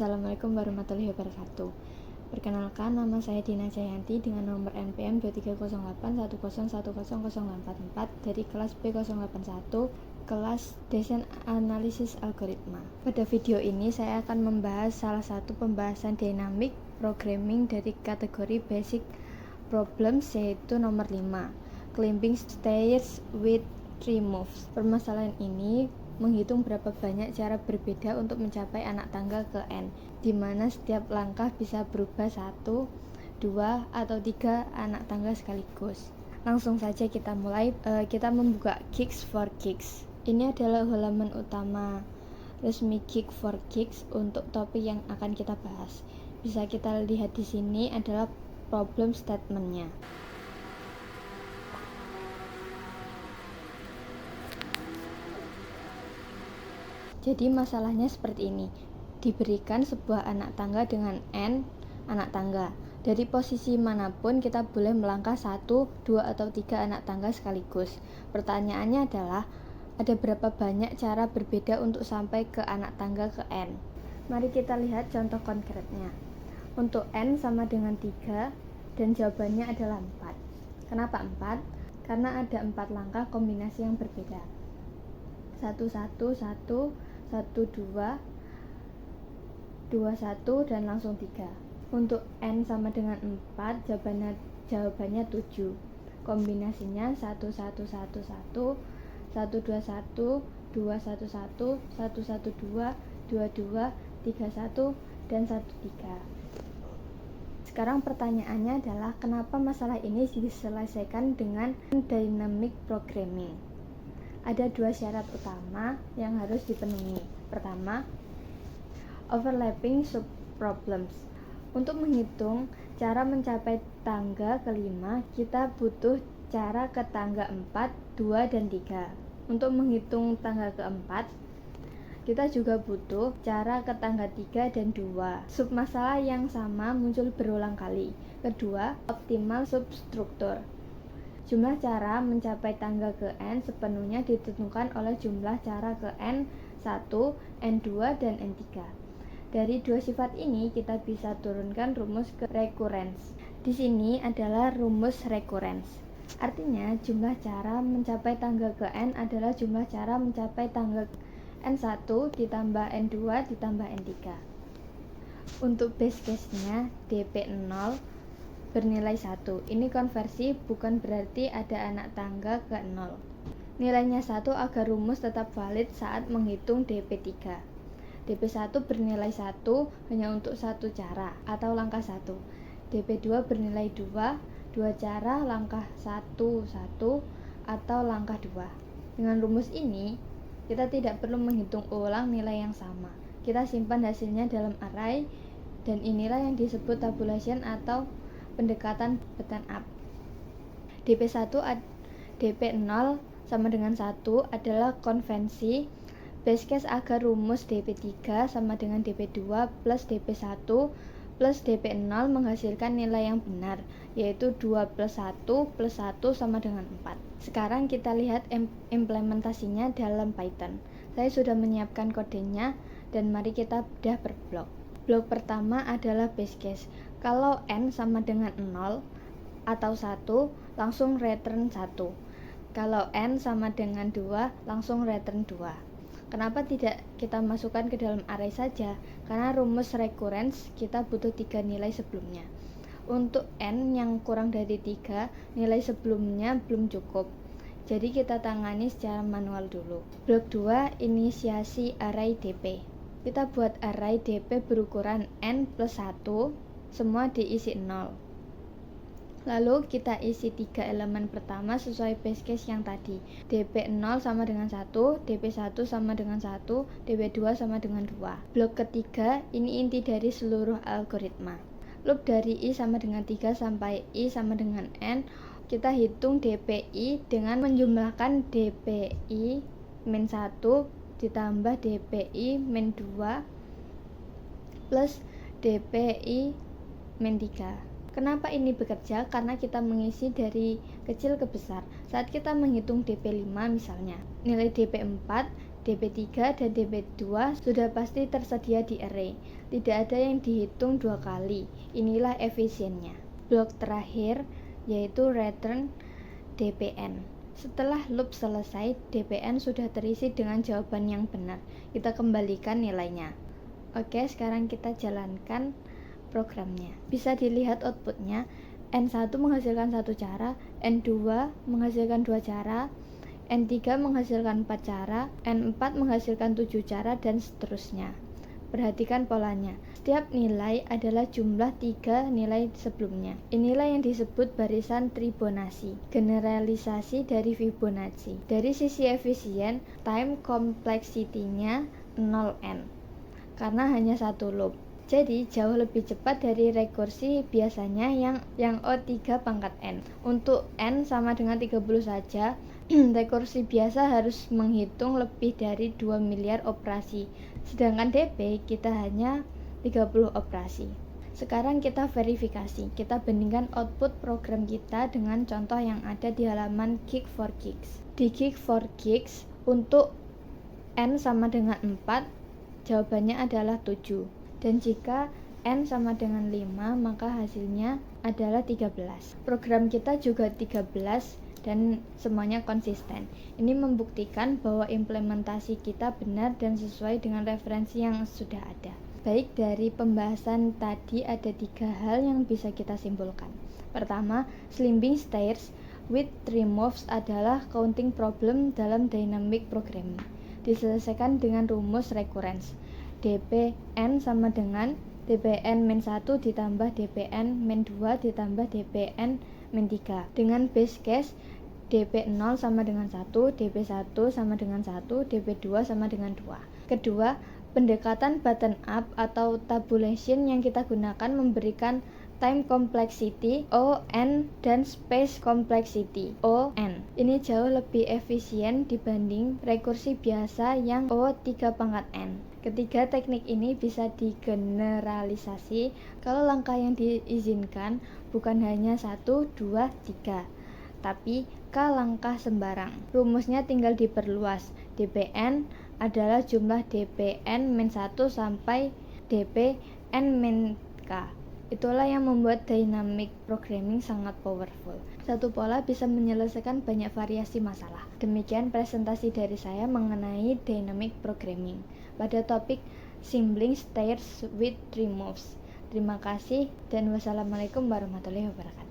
Assalamualaikum warahmatullahi wabarakatuh. Perkenalkan, nama saya Dina Jayanti dengan nomor NPM 230810101044 dari kelas B081, kelas Desain Analisis Algoritma. Pada video ini saya akan membahas salah satu pembahasan dynamic programming dari kategori basic problems, yaitu nomor 5, climbing stairs with 3 moves. Permasalahan ini menghitung berapa banyak cara berbeda untuk mencapai anak tangga ke N, di mana setiap langkah bisa berubah 1, 2, atau 3 anak tangga sekaligus. Langsung saja kita mulai. Kita membuka Geeks for Geeks. Ini adalah halaman utama resmi Geek for Geeks untuk topik yang akan kita bahas. Bisa kita lihat di sini adalah problem statement-nya. Jadi masalahnya seperti ini. Diberikan sebuah anak tangga dengan N anak tangga. Dari posisi manapun kita boleh melangkah 1, 2, atau 3 anak tangga sekaligus. Pertanyaannya adalah, ada berapa banyak cara berbeda untuk sampai ke anak tangga ke N? Mari kita lihat contoh konkretnya. Untuk N sama dengan 3 dan jawabannya adalah 4. Kenapa 4? Karena ada 4 langkah kombinasi yang berbeda. 1, 1, 1, 1, 2, 2, 1, dan langsung 3. Untuk N sama dengan 4, jawabannya 7. Kombinasinya 1, 1, 1, 1, 1, 2, 1, 2, 1, 1, 1, 1, 2, 2, 2, 3, 1, dan 1, 3. Sekarang pertanyaannya adalah, kenapa masalah ini diselesaikan dengan dynamic programming? Ada 2 syarat utama yang harus dipenuhi. Pertama, overlapping subproblems. Untuk menghitung cara mencapai tangga kelima, kita butuh cara ke tangga 4, 2, dan 3. Untuk menghitung tangga keempat, kita juga butuh cara ke tangga 3 dan 2. Submasalah yang sama muncul berulang kali. Kedua, optimal substruktur. Jumlah cara mencapai tangga ke N sepenuhnya ditentukan oleh jumlah cara ke N1, N2, dan N3. Dari 2 sifat ini kita bisa turunkan rumus ke recurrence. Di sini adalah rumus recurrence. Artinya jumlah cara mencapai tangga ke N adalah jumlah cara mencapai tangga N1 ditambah N2 ditambah N3. Untuk base case-nya dp0 bernilai 1. Ini konversi, bukan berarti ada anak tangga ke 0. Nilainya 1 agar rumus tetap valid saat menghitung dp3. dp1 bernilai 1 hanya untuk 1 cara atau langkah 1. dp2 bernilai 2 cara langkah 1 atau langkah 2. Dengan rumus ini, kita tidak perlu menghitung ulang nilai yang sama. Kita simpan hasilnya dalam array, dan inilah yang disebut tabulation atau pendekatan bottom up. dp0 sama dengan 1 adalah konvensi base case agar rumus dp3 sama dengan dp2 plus dp1 plus dp0 menghasilkan nilai yang benar, yaitu 2 plus 1 plus 1 sama dengan 4. Sekarang kita lihat implementasinya dalam Python. Saya sudah menyiapkan kodenya, dan mari kita bedah per blok. Blok pertama adalah base case. Kalau N sama dengan 0 atau 1, langsung return 1. Kalau N sama dengan 2, langsung return 2. Kenapa tidak kita masukkan ke dalam array saja? Karena rumus recurrence kita butuh 3 nilai sebelumnya. Untuk N yang kurang dari 3, nilai sebelumnya belum cukup. Jadi kita tangani secara manual dulu. Blok 2, inisiasi array dp. Kita buat array dp berukuran N plus 1, semua diisi 0. Lalu kita isi 3 elemen pertama sesuai base case yang tadi. dp0 sama dengan 1, dp1 sama dengan 1, dp2 sama dengan 2. Blok ketiga, ini inti dari seluruh algoritma. Loop dari i sama dengan 3 sampai i sama dengan n. Kita hitung dpi dengan menjumlahkan dpi min 1 ditambah dpi min 2 plus dpi min 3. Kenapa ini bekerja? Karena kita mengisi dari kecil ke besar. Saat kita menghitung dp5 misalnya, nilai dp4 DP3 dan DP2 sudah pasti tersedia di array. Tidak ada yang dihitung 2 kali. Inilah efisiennya. Blok terakhir yaitu return DPN. Setelah loop selesai, DPN sudah terisi dengan jawaban yang benar. Kita kembalikan nilainya. Oke, sekarang kita jalankan programnya. Bisa dilihat outputnya. N1 menghasilkan 1 cara, N2 menghasilkan 2 cara, N3 menghasilkan 4 cara, N4 menghasilkan 7 cara, dan seterusnya. Perhatikan polanya. Setiap nilai adalah jumlah 3 nilai sebelumnya. Inilah yang disebut barisan Fibonacci, generalisasi dari Fibonacci. Dari sisi efisien, time complexity-nya 0n, karena hanya satu loop. Jadi jauh lebih cepat dari rekursi biasanya yang O3 pangkat n. Untuk n sama dengan 30 saja, rekursi biasa harus menghitung lebih dari 2 miliar operasi. Sedangkan DP kita hanya 30 operasi. Sekarang kita verifikasi. Kita bandingkan output program kita dengan contoh yang ada di halaman Geek4Geeks. Di Geek4Geeks untuk n sama dengan 4, jawabannya adalah 7. Dan jika n sama dengan 5, maka hasilnya adalah 13. Program kita juga 13 dan semuanya konsisten. Ini membuktikan bahwa implementasi kita benar dan sesuai dengan referensi yang sudah ada. Baik, dari pembahasan tadi ada 3 hal yang bisa kita simpulkan. Pertama, slimming stairs with 3 moves adalah counting problem dalam dynamic programming. Diselesaikan dengan rumus recurrence. DPN sama dengan DPN min 1 ditambah DPN min 2 ditambah DPN min 3. Dengan base case, DP0 sama dengan 1, DP1 sama dengan 1, DP2 sama dengan 2. Kedua, pendekatan button up atau tabulation yang kita gunakan memberikan time complexity O(n) dan space complexity O(n). Ini jauh lebih efisien dibanding rekursi biasa yang O3 pangkat n. Ketiga, teknik ini bisa digeneralisasi kalau langkah yang diizinkan bukan hanya 1, 2, 3, tapi K langkah sembarang. Rumusnya tinggal diperluas. DPN adalah jumlah DPN min 1 sampai DPN min K. Itulah yang membuat dynamic programming sangat powerful. Satu pola bisa menyelesaikan banyak variasi masalah. Demikian presentasi dari saya mengenai dynamic programming pada topik Slimming Stairs with 3 Moves. Terima kasih dan wassalamualaikum warahmatullahi wabarakatuh.